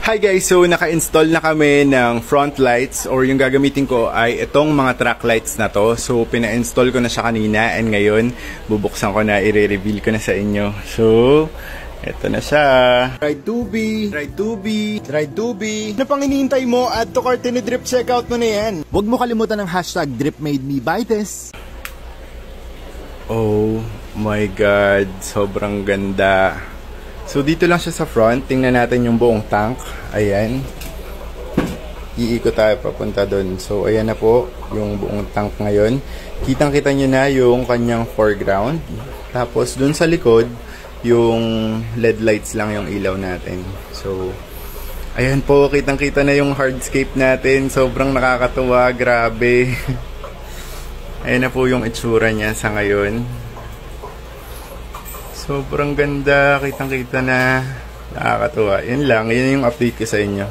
Hi guys, so naka-install na kami ng front lights or yung gagamitin ko ay itong mga track lights na to. So pina-install ko na siya kanina and ngayon bubuksan ko na, i-reveal ko na sa inyo. So, eto na siya. Ride 2B, Ride 2B, Ride 2B. Ano pang hinihintay mo? Add to cart, drip checkout mo na yan. Huwag mo kalimutan ng hashtag DripMadeMeBuyThis. Oh my god, sobrang ganda. So dito lang siya sa front, tingnan natin yung buong tank. Ayan. Iikot tayo papunta doon. So ayan na po yung buong tank ngayon. Kitang-kita nyo na yung kanyang foreground. Tapos doon sa likod, yung LED lights lang yung ilaw natin. So ayan po, kitang-kita na yung hardscape natin. Sobrang nakakatuwa, grabe. Ayan na po yung itsura niya sa ngayon. Sobrang ganda, kitang-kita na, nakakatuwa. Yun lang, yun yung update ko sa inyo.